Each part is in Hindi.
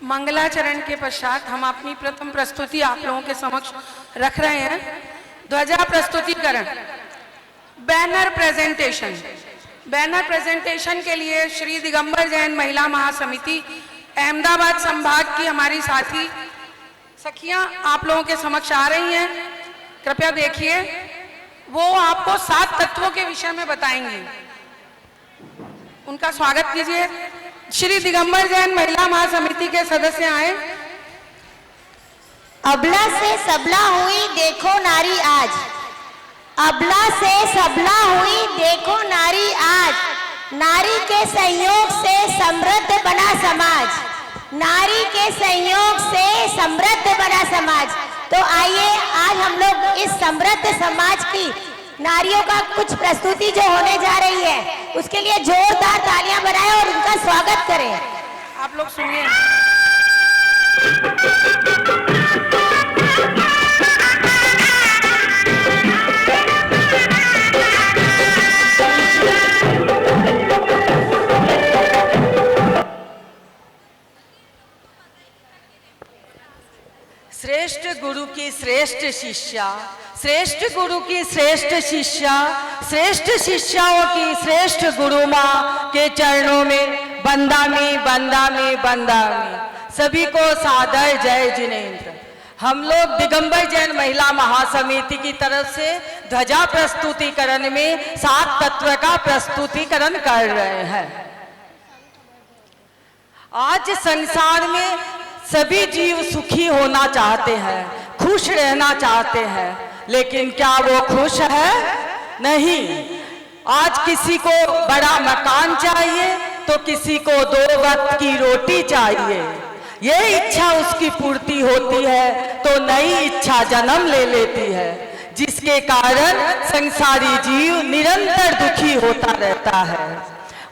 मंगलाचरण के पश्चात हम अपनी प्रथम प्रस्तुति आप लोगों के समक्ष रख रहे हैं। ध्वजा प्रस्तुतिकरण, बैनर प्रेजेंटेशन। बैनर प्रेजेंटेशन के लिए श्री दिगंबर जैन महिला महासमिति अहमदाबाद संभाग की हमारी साथी सखियां आप लोगों के समक्ष आ रही हैं। कृपया देखिए, वो आपको 7 तत्वों के विषय में बताएंगी। उनका स्वागत कीजिए। श्री दिगंबर जैन महिला महासमिति के सदस्य आए। अबला से सबला हुई देखो नारी आज, अबला से सबला हुई देखो नारी आज, नारी के संयोग से समृद्ध बना समाज, नारी के संयोग से समृद्ध बना समाज। तो आइए आज हम लोग इस समृद्ध समाज की नारियों का कुछ प्रस्तुति जो होने जा रही है उसके लिए जोरदार तालियां बजाएं और उनका स्वागत करें। आप लोग सुनिए। श्रेष्ठ गुरु की श्रेष्ठ शिष्या, श्रेष्ठ गुरु की श्रेष्ठ शिष्या, श्रेष्ठ शिष्याओं की श्रेष्ठ गुरु माँ के चरणों में बंदामी बंदामी बंदामी। सभी को सादर जय जिनेंद्र। हम लोग दिगंबर जैन महिला महासमिति की तरफ से ध्वजा प्रस्तुतिकरण में 7 तत्व का प्रस्तुतिकरण कर रहे हैं। आज संसार में सभी जीव सुखी होना चाहते हैं, खुश रहना चाहते हैं, लेकिन क्या वो खुश है? नहीं। आज किसी को बड़ा मकान चाहिए तो किसी को 2 वक्त की रोटी चाहिए। ये इच्छा उसकी पूर्ति होती है तो नई इच्छा जन्म ले लेती है, जिसके कारण संसारी जीव निरंतर दुखी होता रहता है,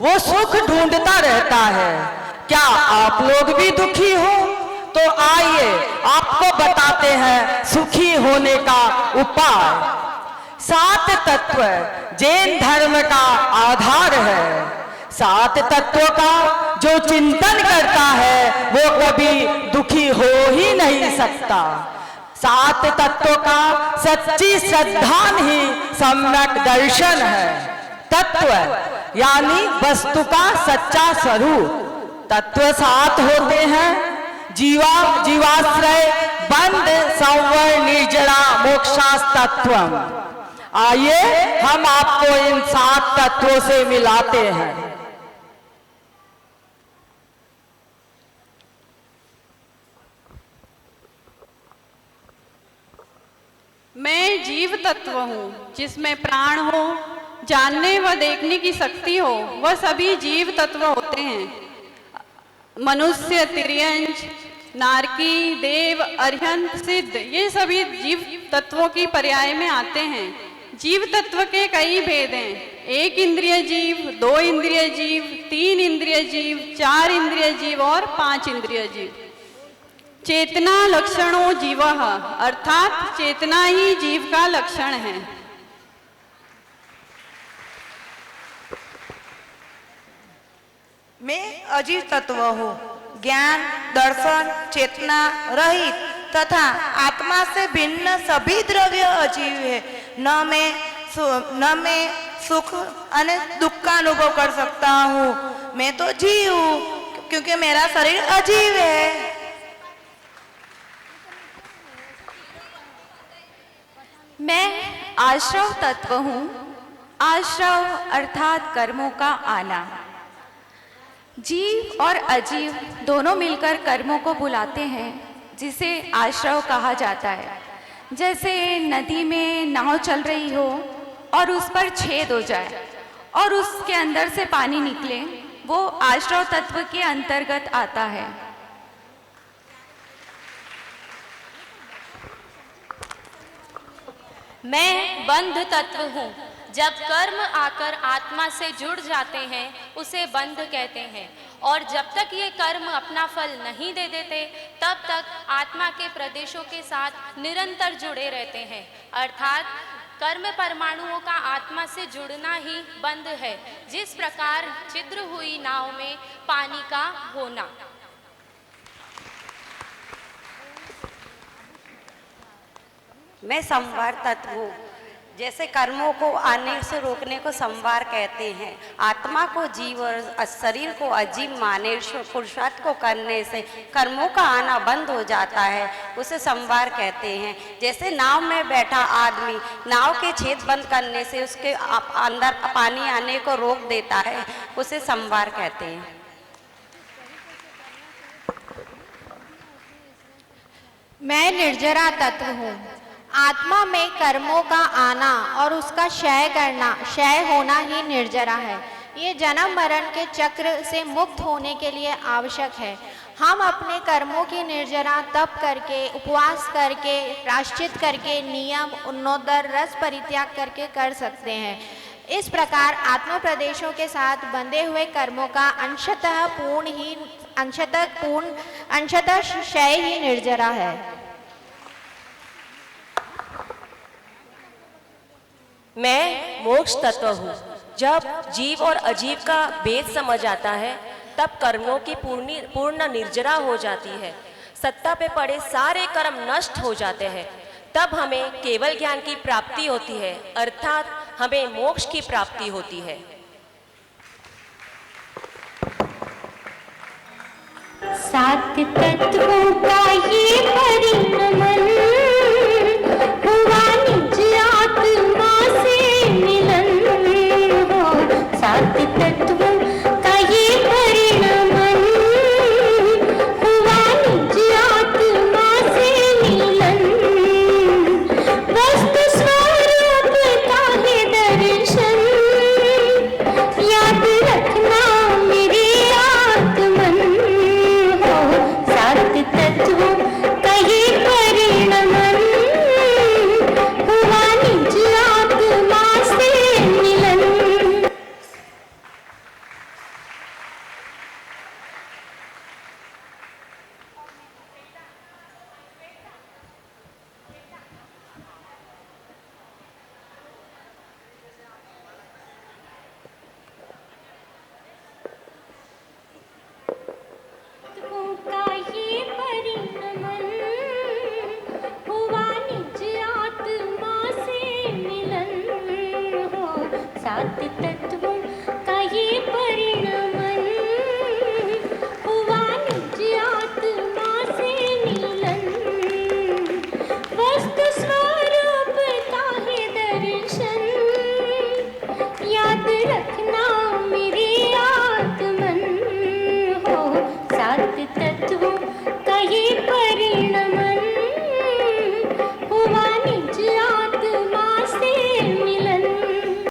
वो सुख ढूंढता रहता है। क्या आप लोग भी दुखी हो? तो आइए आपको बताते हैं सुखी होने का उपाय। 7 तत्व जैन धर्म का आधार है। 7 तत्वों का जो चिंतन करता है वो कभी दुखी हो ही नहीं सकता। 7 तत्वों का सच्ची श्रद्धा ही सम्यक दर्शन है। तत्व यानी वस्तु का सच्चा स्वरूप। तत्व 7 होते हैं: जीवा, जीवाश्रय, बंध, संवर, निर्जरा, मोक्षास्तत्वम। आइए हम आपको इन 7 तत्वों से मिलाते हैं। मैं जीव तत्व हूँ, जिसमें प्राण हो, जानने व देखने की शक्ति हो, वह सभी जीव तत्व होते हैं। मनुष्य, तिर्यंच, नारकी, देव, अरिहंत, सिद्ध, ये सभी जीव तत्वों की पर्याय में आते हैं। जीव तत्व के कई भेद हैं: 1 इंद्रिय जीव, 2 इंद्रिय जीव, 3 इंद्रिय जीव, 4 इंद्रिय जीव और 5 इंद्रिय जीव। चेतना लक्षणों जीवः, अर्थात चेतना ही जीव का लक्षण है। मैं अजीव तत्व हूँ, ज्ञान, दर्शन, चेतना रहित तथा आत्मा से भिन्न सभी द्रव्य अजीव है। न मैं सुख और दुख का अनुभव कर सकता हूँ। मैं तो जीव हूँ क्योंकि मेरा शरीर अजीव है। मैं आश्रव तत्व हूँ। आश्रव अर्थात कर्मों का आना। जीव और अजीव दोनों मिलकर कर्मों को बुलाते हैं, जिसे आश्रव कहा जाता है। जैसे नदी में नाव चल रही हो और उस पर छेद हो जाए और उसके अंदर से पानी निकले, वो आश्रव तत्व के अंतर्गत आता है। मैं बंध तत्व हूँ। जब कर्म आकर आत्मा से जुड़ जाते हैं उसे बंध कहते हैं, और जब तक ये कर्म अपना फल नहीं दे देते तब तक आत्मा के प्रदेशों के साथ निरंतर जुड़े रहते हैं। अर्थात कर्म परमाणुओं का आत्मा से जुड़ना ही बंध है, जिस प्रकार छिद्र हुई नाव में पानी का होना। मैं संवार तत्व हूँ। जैसे कर्मों को आने से रोकने को संवार कहते हैं। आत्मा को जीव और शरीर को अजीब माने पुरुषार्थ को करने से कर्मों का आना बंद हो जाता है, उसे संवार कहते हैं। जैसे नाव में बैठा आदमी नाव के छेद बंद करने से उसके अंदर पानी आने को रोक देता है, उसे संवार कहते हैं। मैं निर्जरा तत्व हूँ। आत्मा में कर्मों का आना और उसका क्षय होना ही निर्जरा है। ये जन्म मरण के चक्र से मुक्त होने के लिए आवश्यक है। हम अपने कर्मों की निर्जरा तप करके, उपवास करके, प्रायश्चित करके, नियम उन्नोदर रस परित्याग करके कर सकते हैं। इस प्रकार आत्म प्रदेशों के साथ बंधे हुए कर्मों का अंशतः क्षय ही निर्जरा है। मैं मोक्ष तत्व हूँ। जब जीव और अजीव का भेद समझ आता है तब कर्मों की पूर्ण निर्जरा हो जाती है। सत्ता पे पड़े सारे कर्म नष्ट हो जाते हैं। तब हमें केवल ज्ञान की प्राप्ति होती है, अर्थात हमें मोक्ष की प्राप्ति होती है। सात तत्वों का ये परिणमन हुआ निज आत्मा से मिलन हो। सात तत्वों का ये परिणमन हुआ निज आत्मा से मिलन। वस्तु स्वरूप का है दर्शन, याद रखना मेरे आत्मन हो। सात तत्वों का ये परिणमन हुआ निज आत्मा से मिलन। तत्वों का ये परिणमन हुआ निज आत्मा से मिलन हो। सात